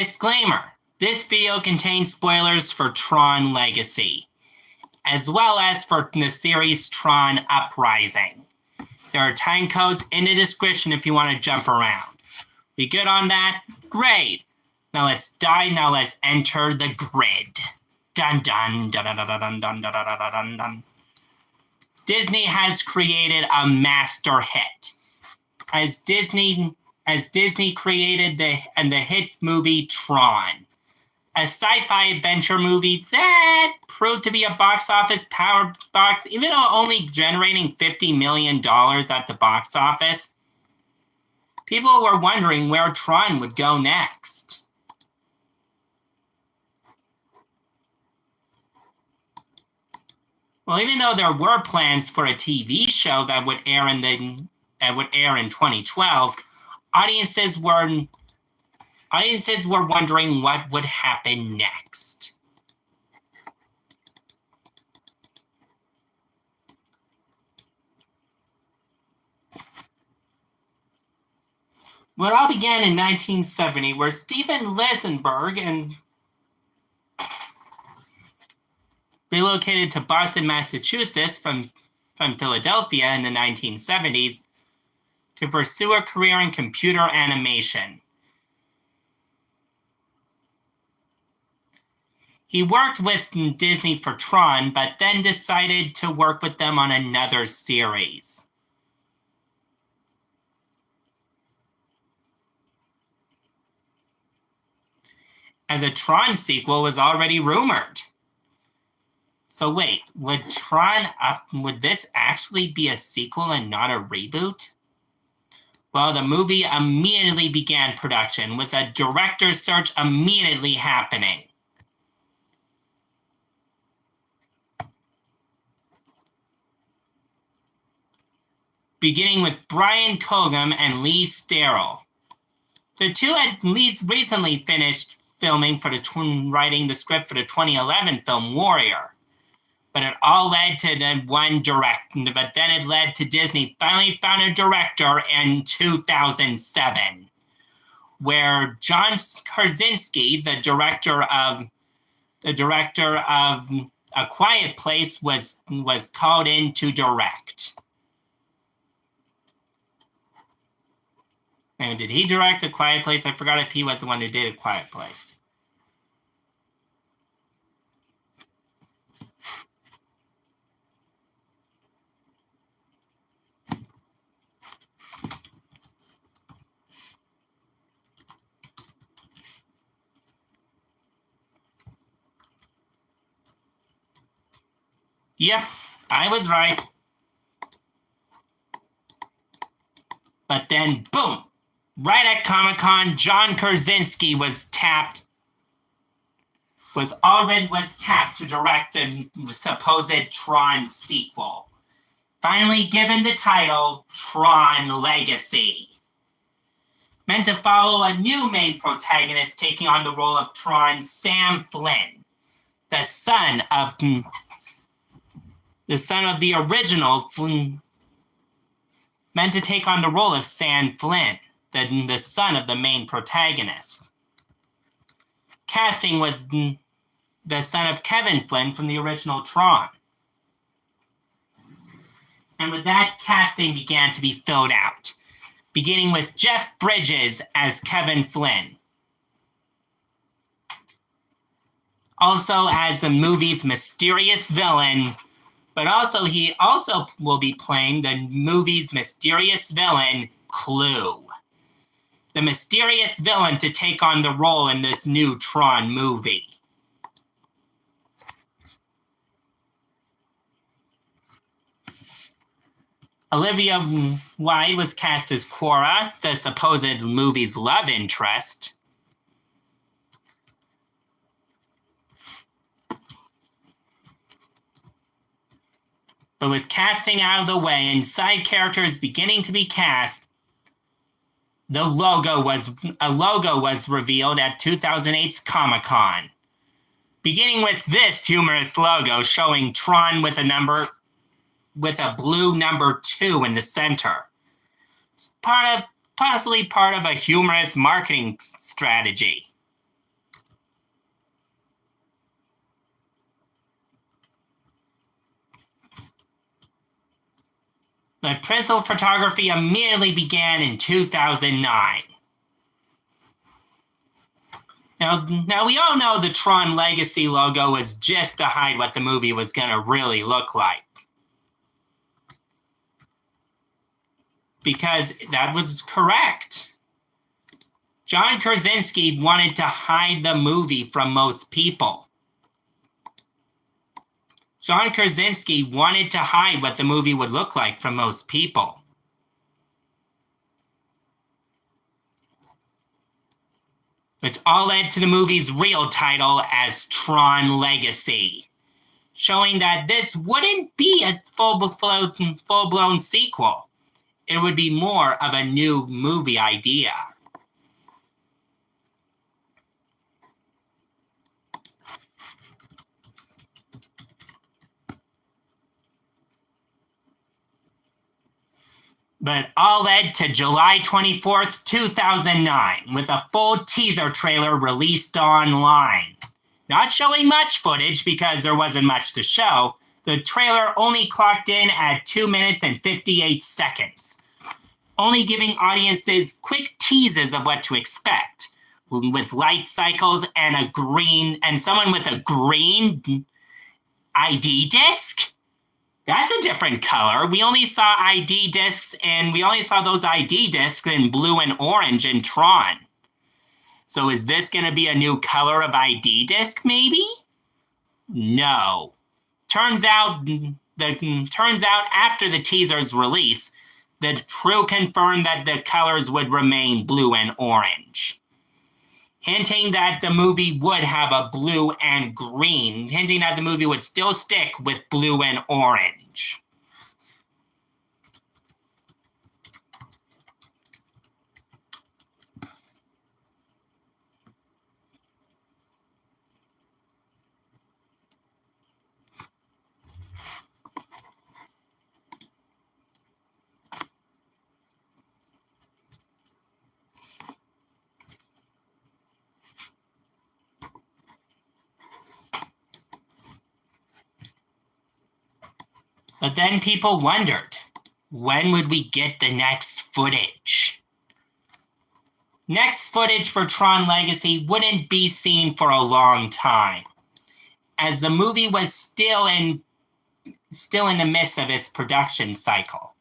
Disclaimer: this video contains spoilers for Tron Legacy, as well as for the series Tron Uprising. There are time codes in the description if you want to jump around. We good on that? Great! Now let's enter the grid. Dun dun dun dun dun dun dun dun dun dun dun. Disney has created a master hit. As Disney created the hit movie Tron, a sci-fi adventure movie that proved to be a box office power box, even though only generating $50 million at the box office. People were wondering where Tron would go next. Well, even though there were plans for a TV show that would air in 2012, audiences were wondering what would happen next. Well, it all began in 1970, where Steven Lisenberg relocated to Boston, Massachusetts from Philadelphia in the 1970s to pursue a career in computer animation. He worked with Disney for Tron, but then decided to work with them on another series. As a Tron sequel was already rumored. So wait, would this actually be a sequel and not a reboot? Well, the movie immediately began production, with a director's search immediately happening. Beginning with Brian Cogam and Lee Sterrell. The two had recently finished filming writing the script for the 2011 film Warrior. But it all led to then it led to Disney finally found a director in 2007, where John Krasinski, the director of A Quiet Place, was called in to direct. And did he direct A Quiet Place? I forgot if he was the one who did A Quiet Place. Yep, I was right. But then, boom! Right at Comic-Con, John Krasinski was tapped to direct the supposed Tron sequel. Finally given the title, Tron Legacy. Meant to follow a new main protagonist taking on the role of Tron, Sam Flynn, the son of the original, meant to take on the role of Sam Flynn, the son of the main protagonist. Casting was the son of Kevin Flynn from the original Tron. And with that, casting began to be filled out, beginning with Jeff Bridges as Kevin Flynn. Also as the movie's mysterious villain, but he also will be playing the movie's mysterious villain, Clue. The mysterious villain to take on the role in this new Tron movie. Olivia Wilde was cast as Cora, the supposed movie's love interest. But with casting out of the way and side characters beginning to be cast, a logo was revealed at 2008's Comic-Con. Beginning with this humorous logo showing Tron with a blue number 2 in the center. Possibly part of a humorous marketing strategy. But principal photography immediately began in 2009. Now we all know the Tron Legacy logo was just to hide what the movie was going to really look like. Because that was correct. John Krasinski wanted to hide the movie from most people. John Krasinski wanted to hide what the movie would look like from most people. Which all led to the movie's real title as Tron Legacy, showing that this wouldn't be a full-blown sequel. It would be more of a new movie idea. But all led to July 24th, 2009, with a full teaser trailer released online. Not showing much footage because there wasn't much to show, the trailer only clocked in at 2 minutes and 58 seconds, only giving audiences quick teases of what to expect, with light cycles and someone with a green ID disc? That's a different color. We only saw ID discs, and we only saw those ID discs in blue and orange in Tron. So is this going to be a new color of ID disc, maybe? No. Turns out after the teaser's release, the crew confirmed that the colors would remain blue and orange, hinting that the movie would have a blue and green, hinting that the movie would still stick with blue and orange. But then people wondered, when would we get the next footage? Next footage for Tron Legacy wouldn't be seen for a long time, as the movie was still in the midst of its production cycle.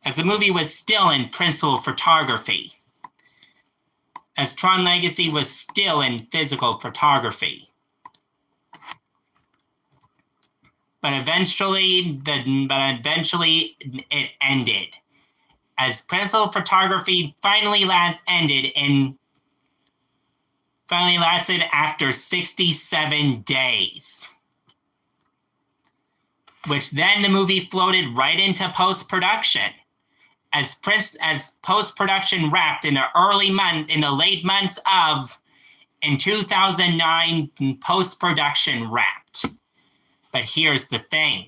As the movie was still in principal photography. As Tron Legacy was still in physical photography. But eventually it ended, as principal photography finally lasted after 67 days. Which then the movie floated right into post-production, as post-production wrapped in the late months of 2009. Post-production wrapped. But here's the thing.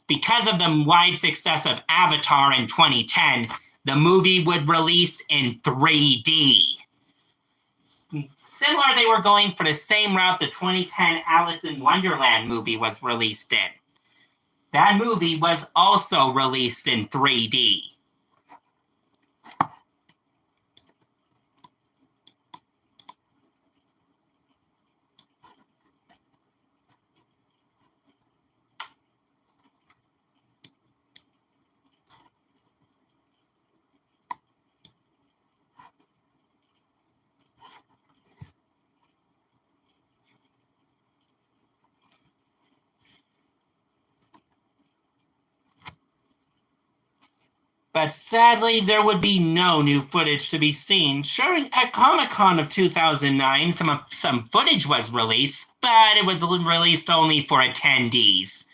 Because of the wide success of Avatar in 2010, the movie would release in 3D. Similar, they were going for the same route the 2010 Alice in Wonderland movie was released in. That movie was also released in 3D. But sadly, there would be no new footage to be seen. Sure, at Comic-Con of 2009, some footage was released, but it was released only for attendees.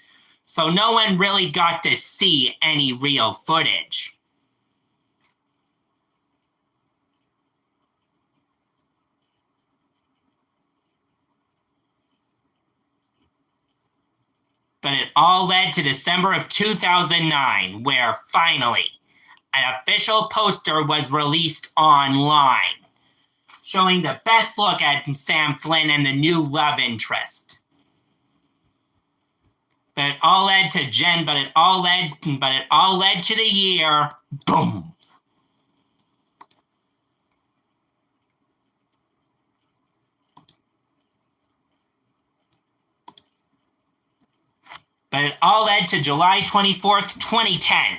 So no one really got to see any real footage. But it all led to December of 2009, where finally, an official poster was released online, showing the best look at Sam Flynn and the new love interest. But it all led to it all led to the year, boom. But it all led to July 24th, 2010,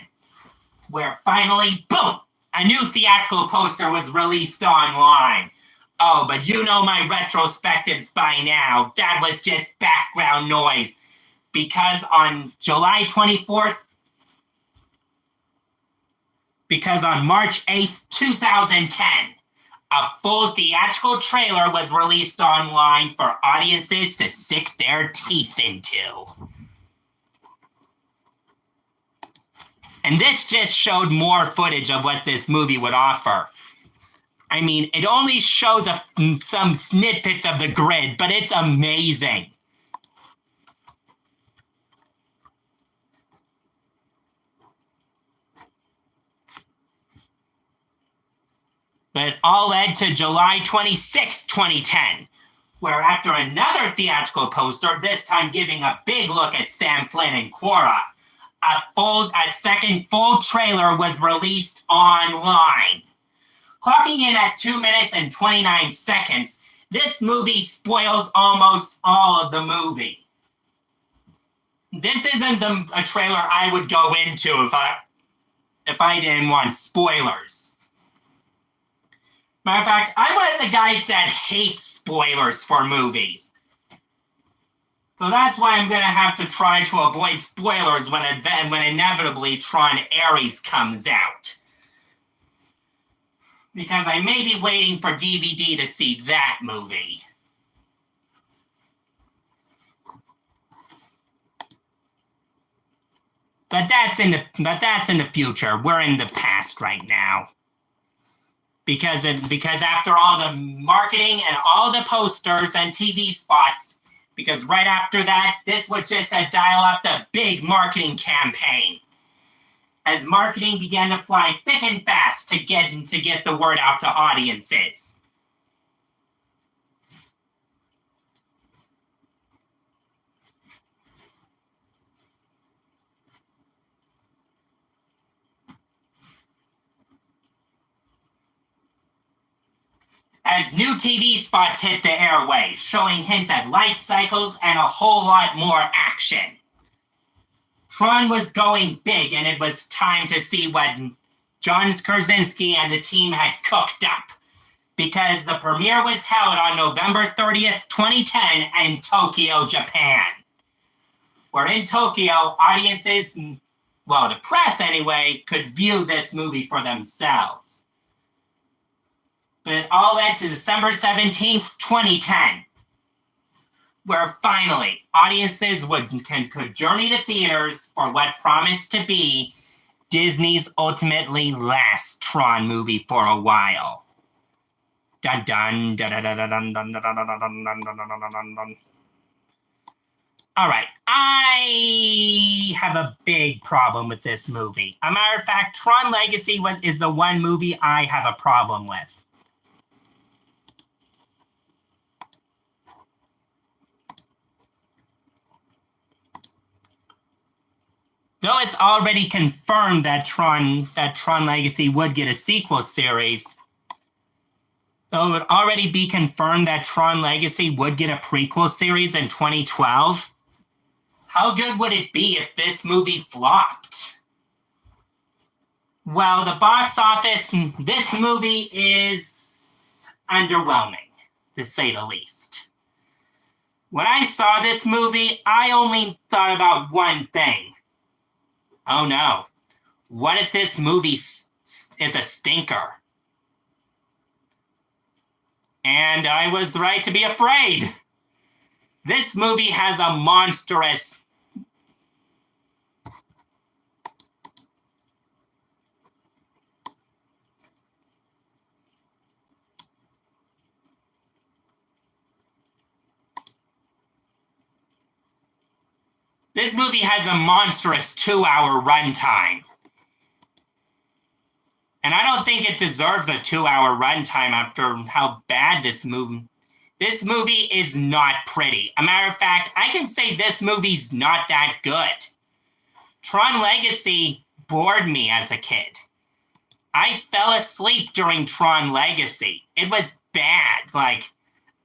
where finally, boom, a new theatrical poster was released online. Oh, but you know my retrospectives by now. That was just background noise. Because on July 24th, because on March 8th, 2010, a full theatrical trailer was released online for audiences to sink their teeth into. And this just showed more footage of what this movie would offer. I mean, it only shows some snippets of the grid, but it's amazing. But it all led to July 26, 2010, where after another theatrical poster, this time giving a big look at Sam Flynn and Quora, a second full trailer was released online. Clocking in at 2 minutes and 29 seconds, this movie spoils almost all of the movie. This isn't a trailer I would go into if I didn't want spoilers. Matter of fact, I'm one of the guys that hates spoilers for movies. So that's why I'm going to have to try to avoid spoilers when inevitably Tron Ares comes out. Because I may be waiting for DVD to see that movie. But that's in the future. We're in the past right now. Because after all the marketing and all the posters and TV spots, because right after that, this was just a dial up the big marketing campaign. As marketing began to fly thick and fast to get the word out to audiences. As new TV spots hit the airwaves, showing hints at light cycles and a whole lot more action. Tron was going big, and it was time to see what John Krasinski and the team had cooked up. Because the premiere was held on November 30th, 2010 in Tokyo, Japan. Where in Tokyo, audiences, well, the press anyway, could view this movie for themselves. But it all led to December 17th, 2010. Where finally, audiences could journey to theaters for what promised to be Disney's ultimately last Tron movie for a while. Dun dun dun dun dun dun dun dun dun dun dun dun. All right, I have a big problem with this movie. As a matter of fact, Tron Legacy is the one movie I have a problem with. Though it's already confirmed that Tron Legacy would get a sequel series, though it would already be confirmed that Tron Legacy would get a prequel series in 2012, how good would it be if this movie flopped? Well, the box office, this movie is underwhelming, to say the least. When I saw this movie, I only thought about one thing. Oh no, what if this movie is a stinker? And I was right to be afraid. This movie has a monstrous... This movie has a monstrous 2-hour runtime. And I don't think it deserves a 2-hour runtime after how bad this This movie is not pretty. A matter of fact, I can say this movie's not that good. Tron Legacy bored me as a kid. I fell asleep during Tron Legacy. It was bad. Like,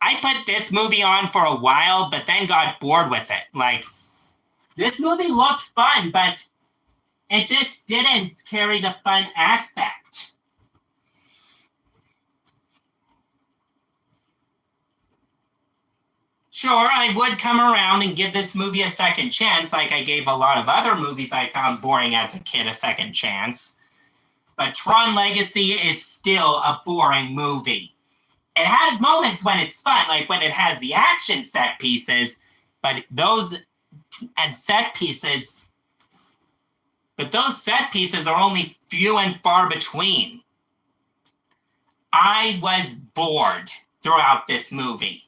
I put this movie on for a while, but then got bored with it. Like, this movie looked fun, but it just didn't carry the fun aspect. Sure, I would come around and give this movie a second chance, like I gave a lot of other movies I found boring as a kid a second chance. But Tron Legacy is still a boring movie. It has moments when it's fun, like when it has the action set pieces, but those set pieces are only few and far between. I was bored throughout this movie.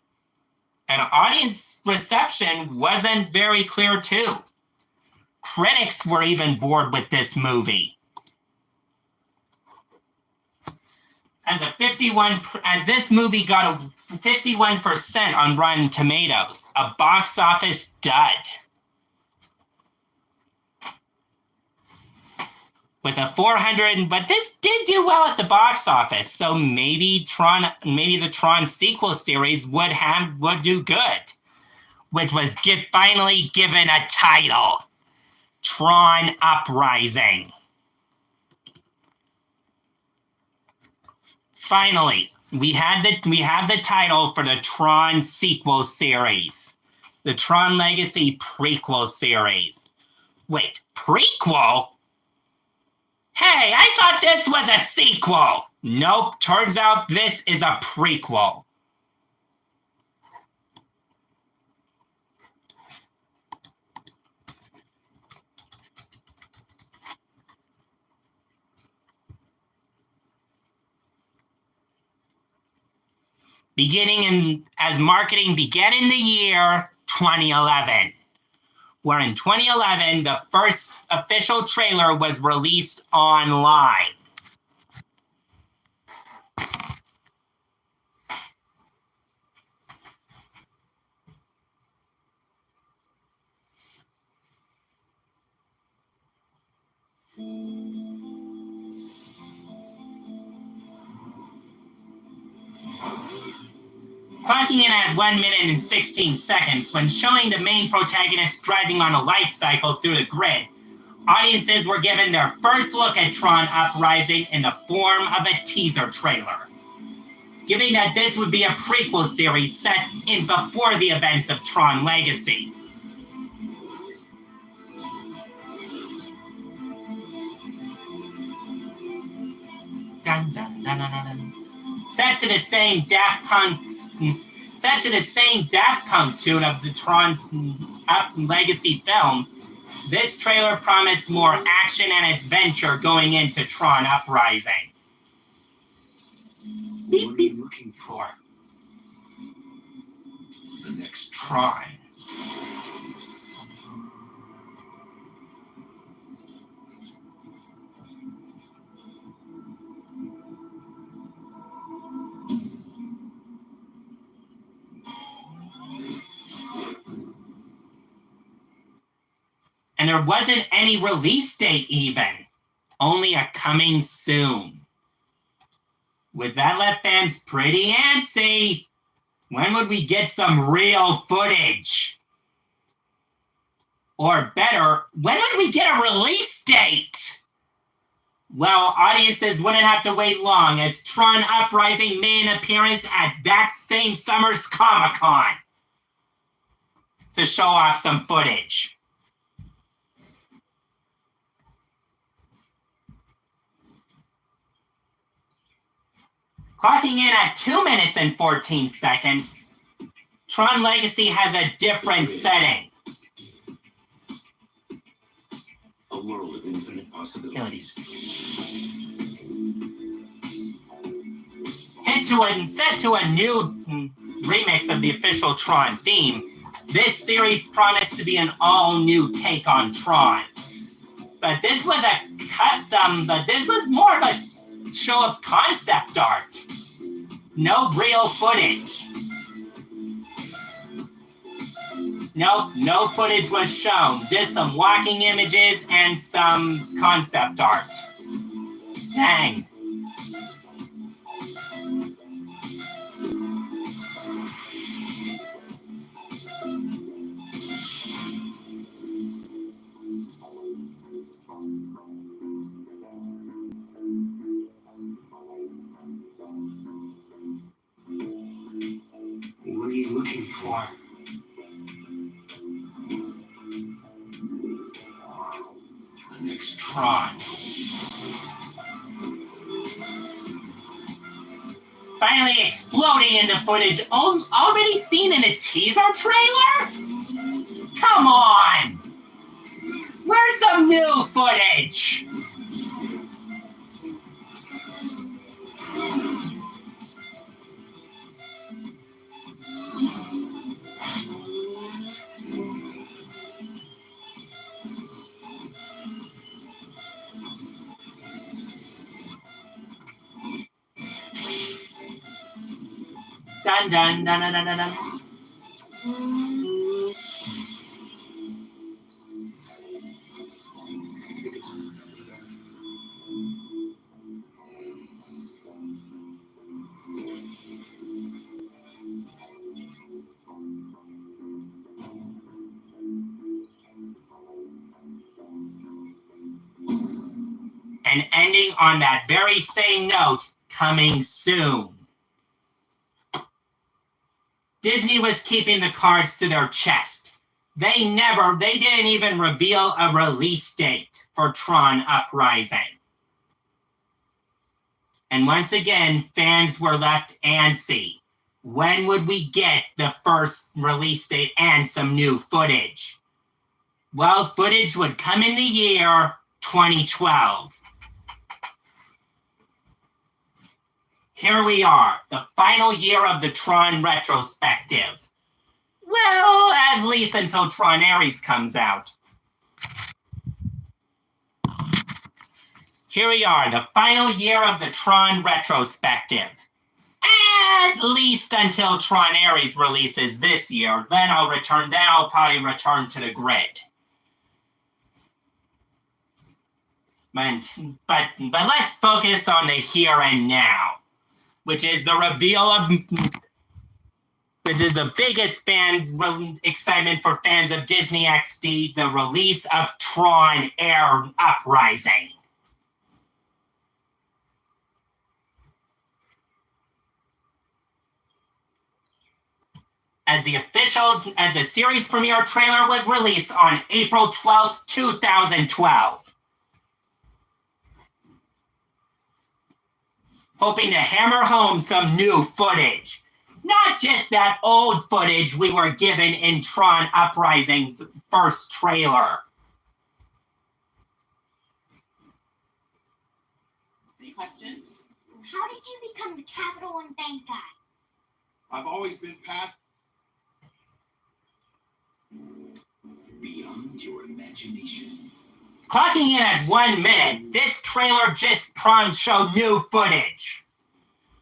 And audience reception wasn't very clear too. Critics were even bored with this movie. As this movie got a 51% on Rotten Tomatoes, a box office dud. With a 400, but this did do well at the box office, so maybe the Tron sequel series would do good, which was finally given a title, Tron Uprising. Finally, we have the title for the Tron sequel series, the Tron Legacy prequel series. Wait, prequel? Hey, I thought this was a sequel. Nope, turns out this is a prequel. As marketing began in the year 2011. Where in 2011, the first official trailer was released online. Clocking in at 1 minute and 16 seconds when showing the main protagonist driving on a light cycle through the grid, audiences were given their first look at Tron Uprising in the form of a teaser trailer. Given that this would be a prequel series set in before the events of Tron Legacy. Dun, dun, dun, dun, dun. Set to the same Daft Punk tune of the Tron's Legacy film, this trailer promised more action and adventure going into Tron Uprising. What are you looking for? The next Tron. And there wasn't any release date even. Only a coming soon. With that left fans pretty antsy. When would we get some real footage? Or better, when would we get a release date? Well, audiences wouldn't have to wait long as Tron Uprising made an appearance at that same summer's Comic-Con to show off some footage. Clocking in at 2 minutes and 14 seconds, Tron Legacy has a different setting. A world of infinite possibilities. Set to a new remix of the official Tron theme, this series promised to be an all-new take on Tron. But this was more of a show of concept art. No real footage. Nope, no footage was shown. Just some walking images and some concept art. Dang. What are you looking for? The next Tron. Finally exploding into footage already seen in a teaser trailer? Come on! Where's some new footage? Dun dun dun dun dun dun dun. And ending on that very same note, coming soon. Disney was keeping the cards to their chest. They didn't even reveal a release date for Tron Uprising. And once again, fans were left antsy. When would we get the first release date and some new footage? Well, footage would come in the year 2012. Here we are, the final year of the Tron retrospective. Well, at least until Tron Ares comes out. Here we are, the final year of the Tron retrospective. At least until Tron Ares releases this year. Then I'll probably return to the grid. But let's focus on the here and now, which is the reveal of, which is the biggest excitement for fans of Disney XD, the release of Tron Ares Uprising. As the series premiere trailer was released on April 12th, 2012. Hoping to hammer home some new footage. Not just that old footage we were given in Tron Uprising's first trailer. Any questions? How did you become the Capital and Bank guy? I've always been Pat. Beyond your imagination. Clocking in at 1 minute, this trailer just showed new footage.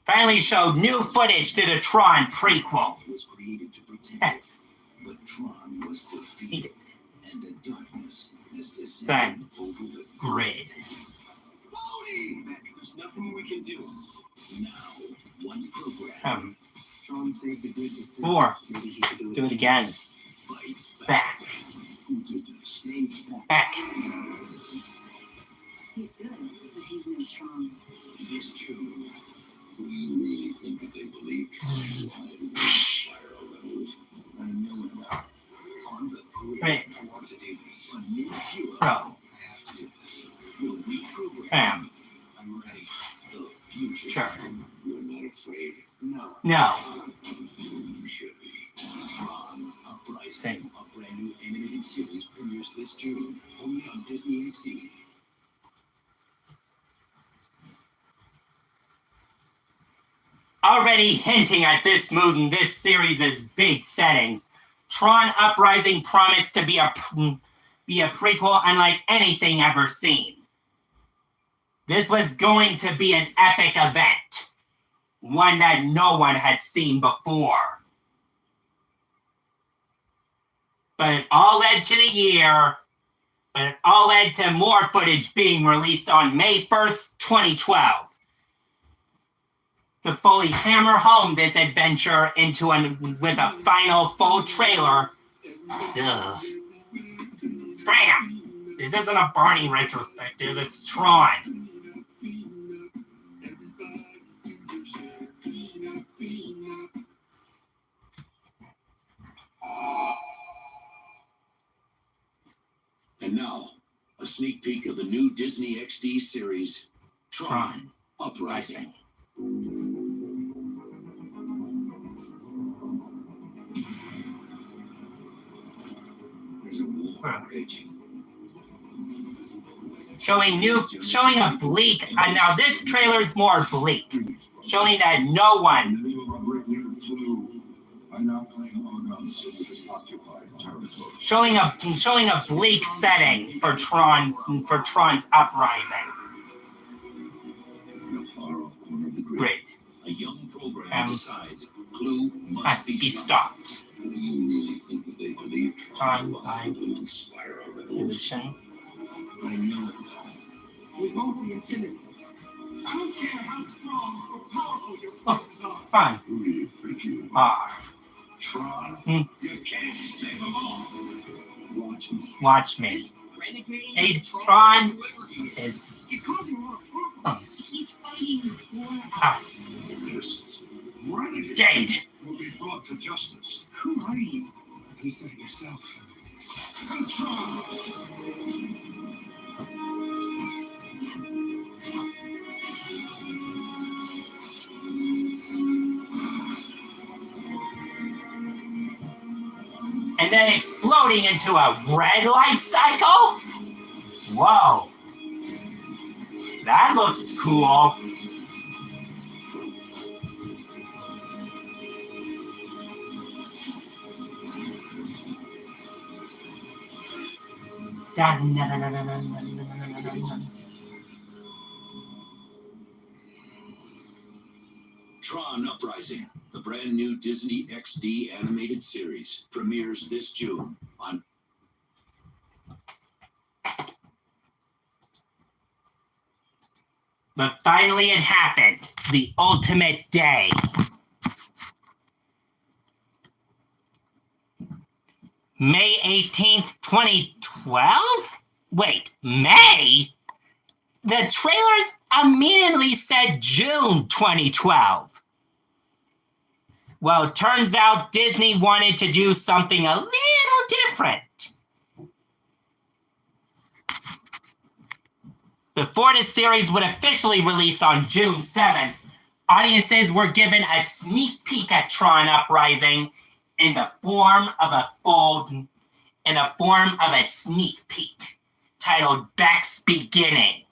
Finally showed new footage to the Tron prequel. Was created to protect it, but Tron was defeated, and the darkness has descended over the grid. Bodhi! There's nothing we can do. Now, one program. Tron saved the grid before. Do it again. Fights back. Back. He's good, but he's no Tron. This June, do you really think that they believe Tron is fire levels? I know enough. On the grid, Right. I want to do this. A new hero. Pro. I have to do this. We'll reprogram. I'm ready. The future. Sure. You're not afraid? No. No. You should be. Tron Uprising. Same. A brand new animated series premieres this June, only on Disney XD. Already hinting at this series' big settings, Tron Uprising promised to be a prequel unlike anything ever seen. This was going to be an epic event, one that no one had seen before. But it all led to the year. But it all led to more footage being released on May 1st, 2012. To fully hammer home this adventure with a final full trailer. Ugh. Scram! This isn't a Barney retrospective, it's Tron. And now, a sneak peek of the new Disney XD series, Tron Uprising. There's a war raging. Showing a bleak. Now this trailer is more bleak, showing that no one. Showing a bleak setting for Tron's uprising. In a far-off corner of the grid, Great. a young program decides Clue Must be stopped. Do you really think that they believe Tron will inspire a revolution? I know it. We won't be intimidated. I don't care how strong or powerful your forces are. Fine. Who do you think you are? Tron? You can't save them all. Watch me. Watch me. Hey, Tron is He's causing a lot of problems. He's fighting for us. This renegade Jade. will be brought to justice. Who are you? You said it yourself. Tron! And then exploding into a red light cycle? Whoa. That looks cool. Tron Uprising, the brand new Disney XD animated series, premieres this June on. But finally it happened. The ultimate day. May 18th, 2012? Wait, May? The trailers immediately said June 2012. Well, it turns out Disney wanted to do something a little different. Before the series would officially release on June 7th, audiences were given a sneak peek at Tron Uprising in the form of a sneak peek titled Beck's Beginning.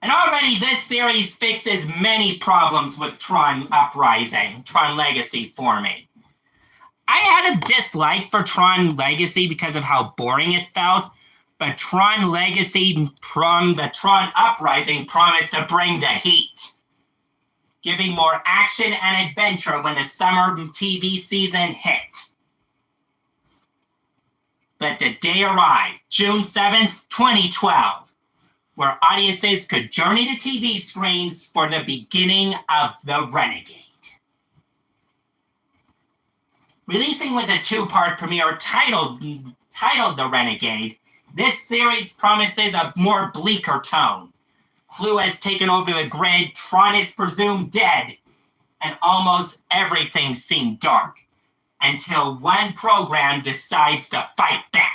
And already this series fixes many problems with Tron Uprising, Tron Legacy for me. I had a dislike for Tron Legacy because of how boring it felt, but Tron Legacy from the Tron Uprising promised to bring the heat, giving more action and adventure when the summer TV season hit. But the day arrived, June 7th, 2012, where audiences could journey to TV screens for the beginning of The Renegade. Releasing with a two-part premiere titled The Renegade, this series promises a more bleaker tone. Clue has taken over the grid, Tron is presumed dead, and almost everything seemed dark, until one program decides to fight back.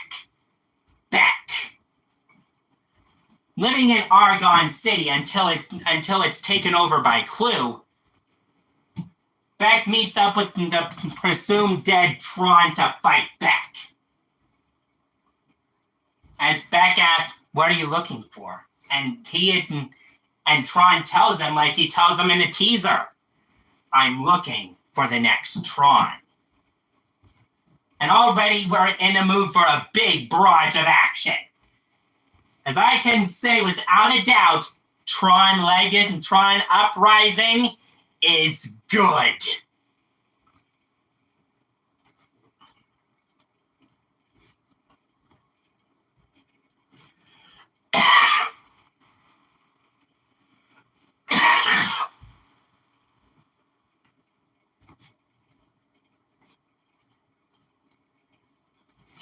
Living in Argon City until it's taken over by Clue, Beck meets up with the presumed dead Tron to fight back. As Beck asks, "What are you looking for?" And Tron tells him, like he tells him in the teaser, "I'm looking for the next Tron." And already we're in the mood for a big barrage of action. As I can say without a doubt, Tron Legacy and Tron Uprising is good.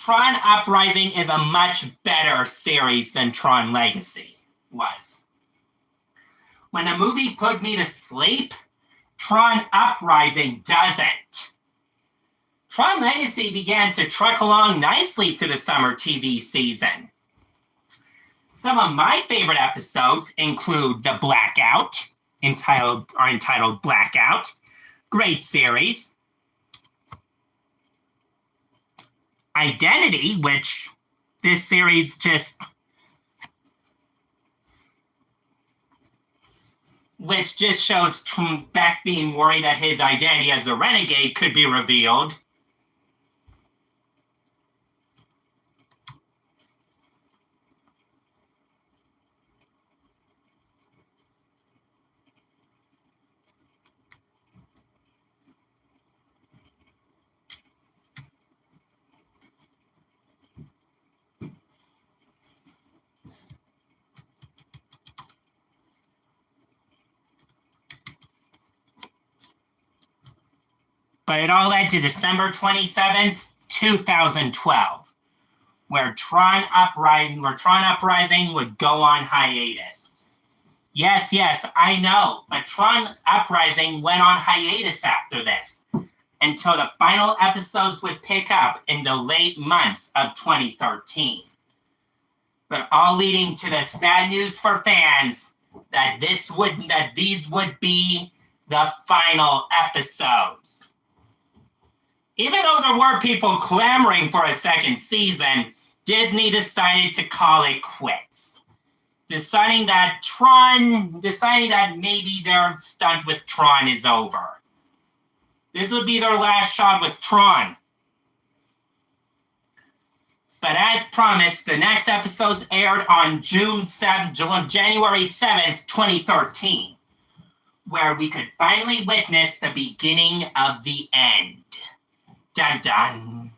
Tron Uprising is a much better series than Tron Legacy was. When a movie put me to sleep, Tron Uprising doesn't. Tron Legacy began to truck along nicely through the summer TV season. Some of my favorite episodes include The Blackout, entitled Blackout. Great series. Identity, which this series just shows Beck being worried that his identity as the renegade could be revealed. But it all led to December 27th, 2012, where Tron Uprising would go on hiatus. Yes, I know, but Tron Uprising went on hiatus after this, until the final episodes would pick up in the late months of 2013. But all leading to the sad news for fans that these would be the final episodes. Even though there were people clamoring for a second season, Disney decided to call it quits. Deciding that maybe their stunt with Tron is over. This would be their last shot with Tron. But as promised, the next episodes aired on January 7th, 2013, where we could finally witness the beginning of the end. Dun dun.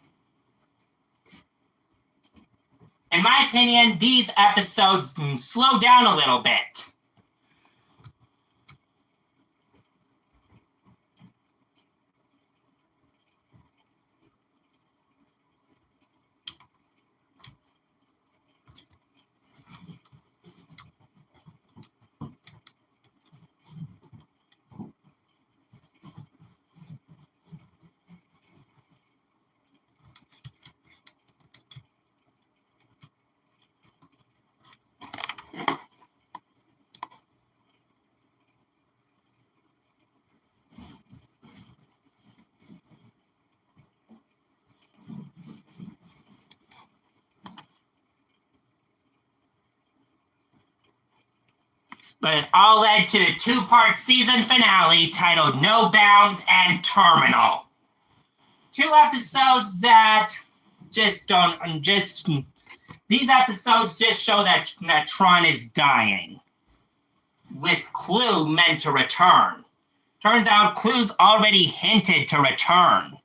In my opinion, these episodes slow down a little bit. But it all led to the two-part season finale titled No Bounds and Terminal. Two episodes that these episodes just show that Tron is dying, with Clue meant to return. Turns out Clue's already hinted to return.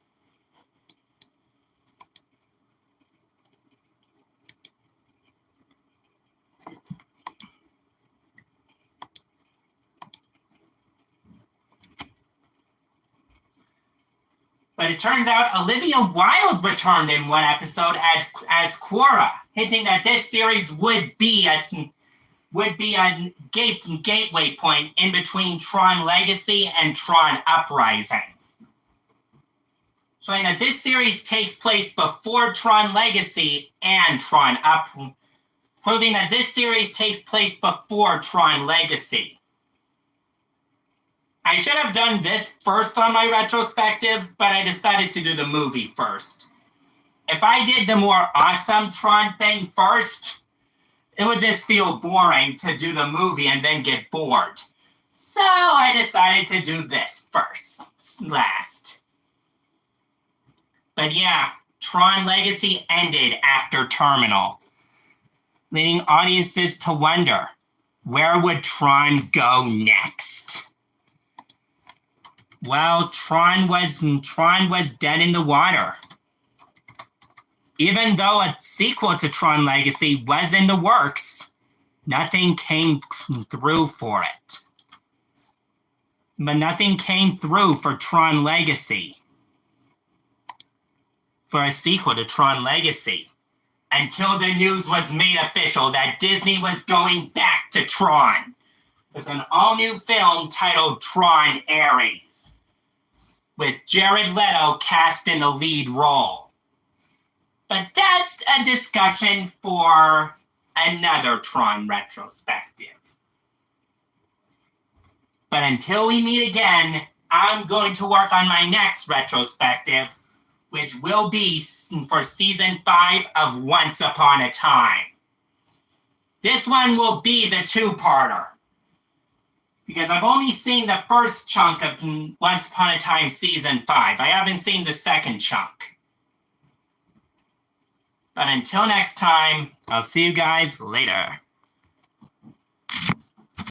But it turns out Olivia Wilde returned in one episode as Quora, hinting that this series would be a gateway point in between Tron Legacy and Tron Uprising. Showing that this series takes place before Tron Legacy and proving that this series takes place before Tron Legacy. I should have done this first on my retrospective, but I decided to do the movie first. If I did the more awesome Tron thing first, it would just feel boring to do the movie and then get bored. So I decided to do this last. But yeah, Tron Legacy ended after Terminal, leading audiences to wonder, where would Tron go next? Well, Tron was dead in the water. Even though a sequel to Tron Legacy was in the works, nothing came through for it. But nothing came through for Tron Legacy. for a sequel to Tron Legacy, until the news was made official that Disney was going back to Tron with an all-new film titled Tron Ares, with Jared Leto cast in the lead role. But that's a discussion for another Tron retrospective. But until we meet again, I'm going to work on my next retrospective, which will be for Season 5 of Once Upon a Time. This one will be the two-parter, because I've only seen the first chunk of Once Upon a Time Season 5. I haven't seen the second chunk. But until next time, I'll see you guys later.